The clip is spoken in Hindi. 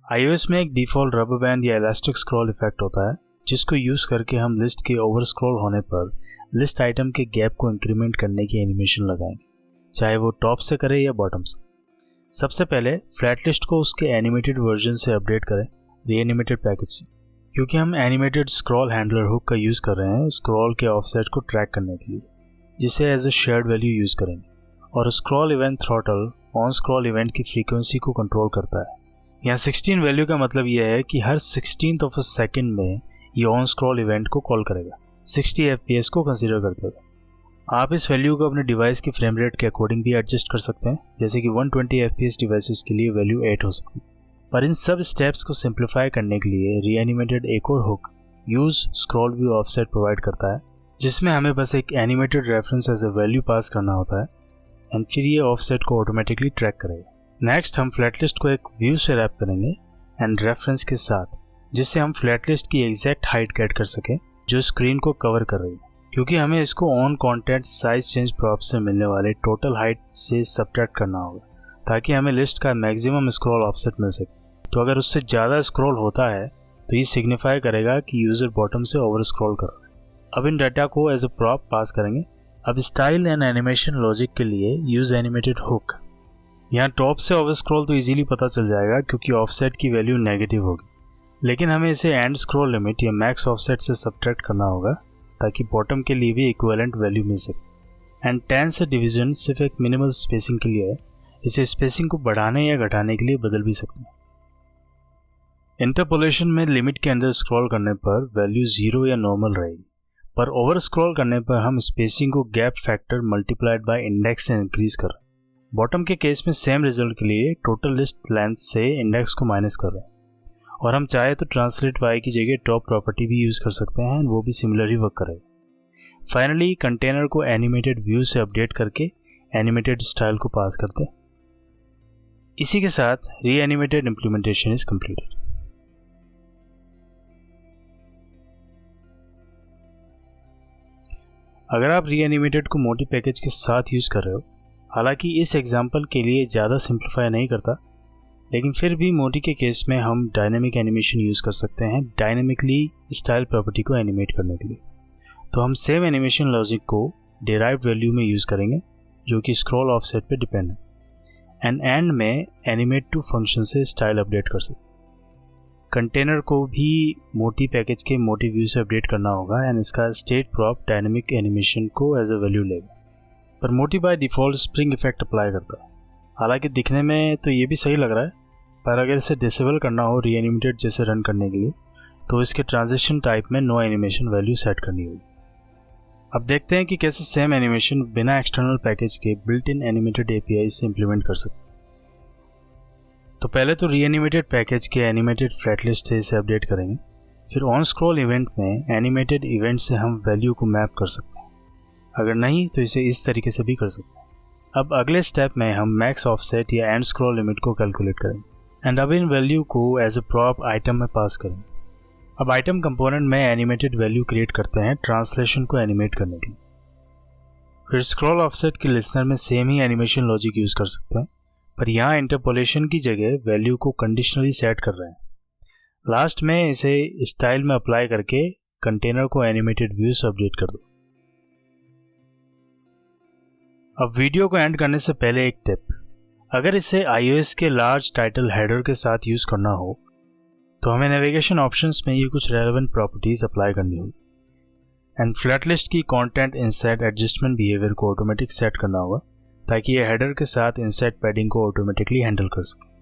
iOS में एक डिफ़ॉल्ट रबर बैंड या इलास्टिक स्क्रॉल इफेक्ट होता है, जिसको यूज़ करके हम लिस्ट के ओवर स्क्रॉल होने पर लिस्ट आइटम के गैप को इंक्रीमेंट करने की एनिमेशन लगाएंगे, चाहे वो टॉप से करें या बॉटम से। सबसे पहले फ्लैट लिस्ट को उसके एनिमेटेड वर्जन से अपडेट करें रीएनिमेटेड पैकेज से, क्योंकि हम एनिमेटेड स्क्रॉल हैंडलर हुक का यूज़ कर रहे हैं स्क्रॉल के ऑफसेट को ट्रैक करने के लिए, जिसे as a shared value use करेंगे। और scroll event throttle on scroll event की फ्रीक्वेंसी को कंट्रोल करता है। यहाँ 16 वैल्यू का मतलब यह है कि हर 16th ऑफ अ सेकेंड में ये ऑन स्क्रॉल इवेंट को कॉल करेगा, 60 FPS को कंसीडर करते हुए। आप इस वैल्यू को अपने डिवाइस की फ्रेम रेट के अकॉर्डिंग भी एडजस्ट कर सकते हैं, जैसे कि 120 FPS डिवाइसेस के लिए वैल्यू 8 हो सकती है। पर इन सब स्टेप्स को सिंप्लीफाई करने के लिए रीएनिमेटेड एक और hook use scroll view offset provide करता है, जिसमें हमें बस एक animated reference as a value pass करना होता है एंड फिर ये ऑफसेट को ऑटोमेटिकली ट्रैक करेगा। नेक्स्ट हम फ्लैट लिस्ट को एक व्यू से रैप करेंगे एंड रेफरेंस के साथ, जिससे हम फ्लैट लिस्ट की एग्जैक्ट हाइट गेट कर सकें जो स्क्रीन को कवर कर रही है, क्योंकि हमें इसको on content size change prop से मिलने वाले टोटल हाइट से सबट्रैक्ट करना होगा, ताकि हमें लिस्ट का मैक्सिमम स्क्रॉल ऑफसेट मिल सके। तो अगर उससे ज़्यादा स्क्रॉल होता है तो ये सिग्निफाई करेगा कि यूज़र बॉटम से ओवर स्क्रॉल कर रहा है। अब इन डाटा को एज ए प्रॉप पास करेंगे। अब स्टाइल एंड एनिमेशन लॉजिक के लिए यूज़ एनिमेटेड हुक। यहाँ टॉप से ओवर स्क्रॉल तो इजीली पता चल जाएगा क्योंकि ऑफसेट की वैल्यू नेगेटिव होगी, लेकिन हमें इसे एंड स्क्रॉल लिमिट या मैक्स ऑफसेट से सबट्रैक्ट करना होगा ताकि बॉटम के लिए भी इक्विवेलेंट वैल्यू मिल सके। एंड 10 से डिवीजन सिर्फ एक मिनिमल स्पेसिंग के लिए है, इसे स्पेसिंग को बढ़ाने या घटाने के लिए बदल भी सकते हैं। इंटरपोलेशन में लिमिट के अंदर स्क्रॉल करने पर वैल्यू 0 या नॉर्मल रहेगी, पर ओवर स्क्रॉल करने पर हम स्पेसिंग को gap factor multiplied by index से इंक्रीज कर रहे हैं। बॉटम के केस में सेम रिजल्ट के लिए टोटल लिस्ट लेंथ से इंडेक्स को माइनस कर रहे हैं, और हम चाहे तो ट्रांसलेट वाई की जगह टॉप प्रॉपर्टी भी यूज़ कर सकते हैं, वो भी सिमिलर ही वर्क करेगा। फाइनली कंटेनर को एनिमेटेड व्यू से अपडेट करके एनिमेटेड स्टाइल को पास करते हैं। इसी के साथ री एनिमेटेड इम्प्लीमेंटेशन इज कंप्लीटेड। अगर आप रीएनिमेटेड को मोटी पैकेज के साथ यूज़ कर रहे हो, हालांकि इस एग्जांपल के लिए ज़्यादा सिंप्लीफाई नहीं करता, लेकिन फिर भी मोटी के केस में हम डायनेमिक एनिमेशन यूज़ कर सकते हैं डायनेमिकली स्टाइल प्रॉपर्टी को एनिमेट करने के लिए। तो हम सेम एनिमेशन लॉजिक को डिराइव्ड वैल्यू में यूज़ करेंगे, जो कि स्क्रॉल ऑफसेट पे डिपेंड है, एंड में एनिमेट टू फंक्शन से स्टाइल अपडेट कर सकते हैं। कंटेनर को भी मोटी पैकेज के मोटी व्यू से अपडेट करना होगा एंड इसका स्टेट प्रॉप डायनेमिक एनिमेशन को एज अ वैल्यू लेगा। पर मोटी by default spring effect apply करता है। हालांकि दिखने में तो ये भी सही लग रहा है, पर अगर इसे डिसेबल करना हो रीएनिमेटेड जैसे रन करने के लिए, तो इसके ट्रांजिशन टाइप में नो एनिमेशन वैल्यू सेट करनी होगी। अब देखते हैं कि कैसे सेम एनिमेशन बिना एक्सटर्नल पैकेज के बिल्ट इन एनिमेटेड API से इम्प्लीमेंट कर सकते हैं। तो पहले तो रीएनिमेटेड पैकेज के एनिमेटेड फ्लैट लिस्ट से इसे अपडेट करेंगे, फिर ऑन स्क्रॉल इवेंट में एनिमेटेड इवेंट से हम वैल्यू को मैप कर सकते हैं, अगर नहीं तो इसे इस तरीके से भी कर सकते हैं। अब अगले स्टेप में हम मैक्स ऑफसेट या एंड स्क्रॉल लिमिट को कैलकुलेट करेंगे एंड अब इन वैल्यू को एज ए प्रॉप आइटम में पास करेंगे। अब आइटम कंपोनेंट में एनिमेटेड वैल्यू क्रिएट करते हैं ट्रांसलेशन को एनिमेट करने के लिए। फिर स्क्रॉल ऑफसेट के लिस्नर में सेम ही एनिमेशन लॉजिक यूज़ कर सकते हैं, पर यहाँ इंटरपोलेशन की जगह वैल्यू को कंडीशनली सेट कर रहे हैं। लास्ट में इसे स्टाइल में अप्लाई करके कंटेनर को एनिमेटेड व्यू से अपडेट कर दो। अब वीडियो को एंड करने से पहले एक टिप, अगर इसे iOS के लार्ज टाइटल हेडर के साथ यूज़ करना हो तो हमें नेविगेशन ऑप्शंस में ये कुछ रेलेवेंट प्रॉपर्टीज़ अप्लाई करनी होगी एंड फ्लैट लिस्ट की कंटेंट इनसाइड एडजस्टमेंट बिहेवियर को ऑटोमेटिक सेट करना होगा, ताकि ये हेडर के साथ इनसाइड पैडिंग को ऑटोमेटिकली हैंडल कर सके।